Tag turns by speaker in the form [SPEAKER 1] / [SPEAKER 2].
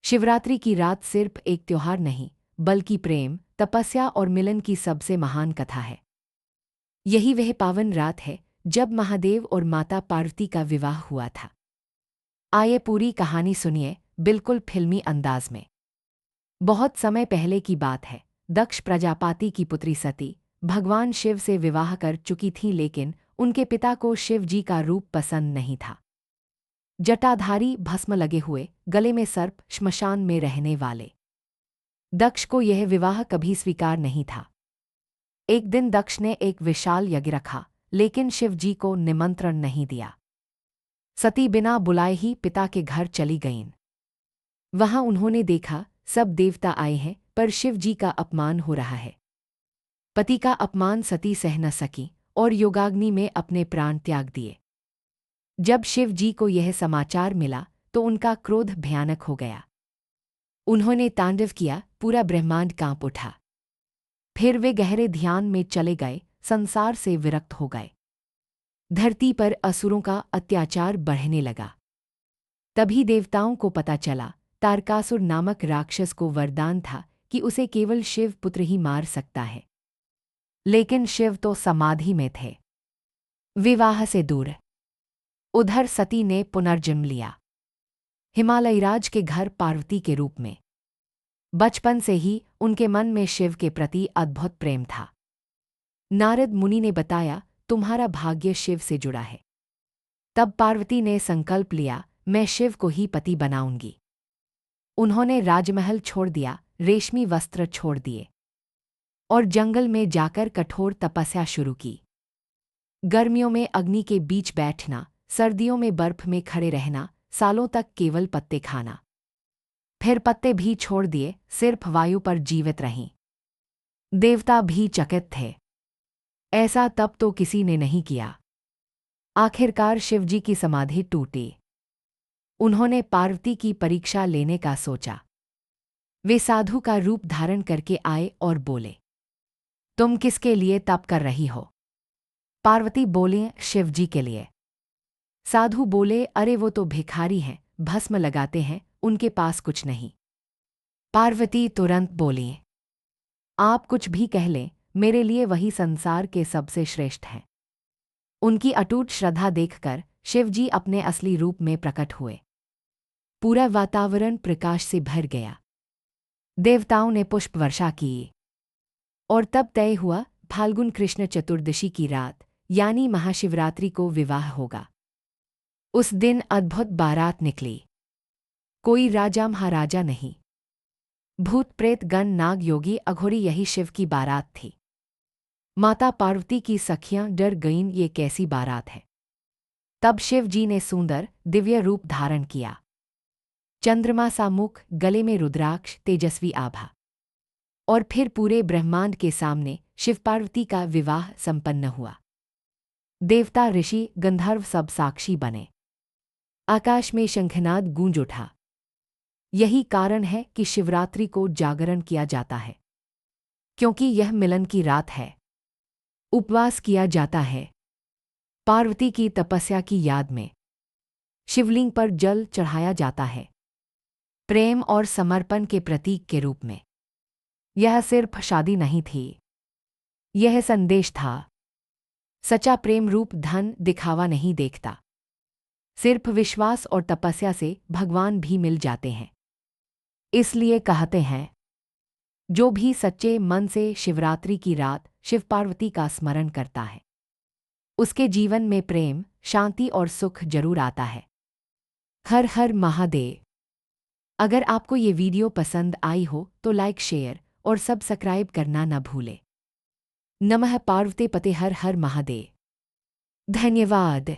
[SPEAKER 1] शिवरात्रि की रात सिर्फ एक त्योहार नहीं, बल्कि प्रेम, तपस्या और मिलन की सबसे महान कथा है। यही वह पावन रात है जब महादेव और माता पार्वती का विवाह हुआ था। आइए पूरी कहानी सुनिए, बिल्कुल फिल्मी अंदाज में। बहुत समय पहले की बात है। दक्ष प्रजापति की पुत्री सती भगवान शिव से विवाह कर चुकी थीं, लेकिन उनके पिता को शिव जी का रूप पसंद नहीं था। जटाधारी, भस्म लगे हुए, गले में सर्प, श्मशान में रहने वाले दक्ष को यह विवाह कभी स्वीकार नहीं था। एक दिन दक्ष ने एक विशाल यज्ञ रखा, लेकिन शिव जी को निमंत्रण नहीं दिया। सती बिना बुलाए ही पिता के घर चली गईं। वहां उन्होंने देखा सब देवता आए हैं, पर शिव जी का अपमान हो रहा है। पति का अपमान सती सह न सकी और योगाग्नि में अपने प्राण त्याग दिए। जब शिव जी को यह समाचार मिला तो उनका क्रोध भयानक हो गया। उन्होंने तांडव किया, पूरा ब्रह्मांड कांप उठा। फिर वे गहरे ध्यान में चले गए, संसार से विरक्त हो गए। धरती पर असुरों का अत्याचार बढ़ने लगा। तभी देवताओं को पता चला, तारकासुर नामक राक्षस को वरदान था कि उसे केवल शिव पुत्र ही मार सकता है। लेकिन शिव तो समाधि में थे, विवाह से दूर। उधर सती ने पुनर्जन्म लिया, हिमालयराज के घर पार्वती के रूप में। बचपन से ही उनके मन में शिव के प्रति अद्भुत प्रेम था। नारद मुनि ने बताया, तुम्हारा भाग्य शिव से जुड़ा है। तब पार्वती ने संकल्प लिया, मैं शिव को ही पति बनाऊंगी। उन्होंने राजमहल छोड़ दिया, रेशमी वस्त्र छोड़ दिए और जंगल में जाकर कठोर तपस्या शुरू की। गर्मियों में अग्नि के बीच बैठना, सर्दियों में बर्फ में खड़े रहना, सालों तक केवल पत्ते खाना। फिर पत्ते भी छोड़ दिए, सिर्फ वायु पर जीवित रहीं। देवता भी चकित थे, ऐसा तप तो किसी ने नहीं किया। आखिरकार शिवजी की समाधि टूटी। उन्होंने पार्वती की परीक्षा लेने का सोचा। वे साधु का रूप धारण करके आए और बोले, तुम किसके लिए तप कर रही हो? पार्वती बोली, शिवजी के लिए। साधु बोले, अरे वो तो भिखारी हैं, भस्म लगाते हैं, उनके पास कुछ नहीं। पार्वती तुरंत बोली, आप कुछ भी कह लें, मेरे लिए वही संसार के सबसे श्रेष्ठ हैं। उनकी अटूट श्रद्धा देखकर शिवजी अपने असली रूप में प्रकट हुए। पूरा वातावरण प्रकाश से भर गया। देवताओं ने पुष्प वर्षा की और तब तय हुआ, फाल्गुन कृष्ण चतुर्दशी की रात यानी महाशिवरात्रि को विवाह होगा। उस दिन अद्भुत बारात निकली। कोई राजा महाराजा नहीं, भूत प्रेत गण नाग योगी अघोरी, यही शिव की बारात थी। माता पार्वती की सखियां डर गईं, ये कैसी बारात है। तब शिव जी ने सुंदर दिव्य रूप धारण किया। चंद्रमा सा मुख, गले में रुद्राक्ष, तेजस्वी आभा। और फिर पूरे ब्रह्मांड के सामने शिव पार्वती का विवाह संपन्न हुआ। देवता, ऋषि, गंधर्व सब साक्षी बने। आकाश में शंखनाद गूंज उठा। यही कारण है कि शिवरात्रि को जागरण किया जाता है, क्योंकि यह मिलन की रात है। उपवास किया जाता है, पार्वती की तपस्या की याद में। शिवलिंग पर जल चढ़ाया जाता है, प्रेम और समर्पण के प्रतीक के रूप में। यह सिर्फ शादी नहीं थी, यह संदेश था। सच्चा प्रेम रूप धन दिखावा नहीं देखता, सिर्फ विश्वास और तपस्या से भगवान भी मिल जाते हैं। इसलिए कहते हैं, जो भी सच्चे मन से शिवरात्रि की रात शिव पार्वती का स्मरण करता है, उसके जीवन में प्रेम, शांति और सुख जरूर आता है। हर हर महादेव। अगर आपको ये वीडियो पसंद आई हो तो लाइक, शेयर और सब्सक्राइब करना न भूलें। नमः पार्वती पते। हर हर महादेव। धन्यवाद।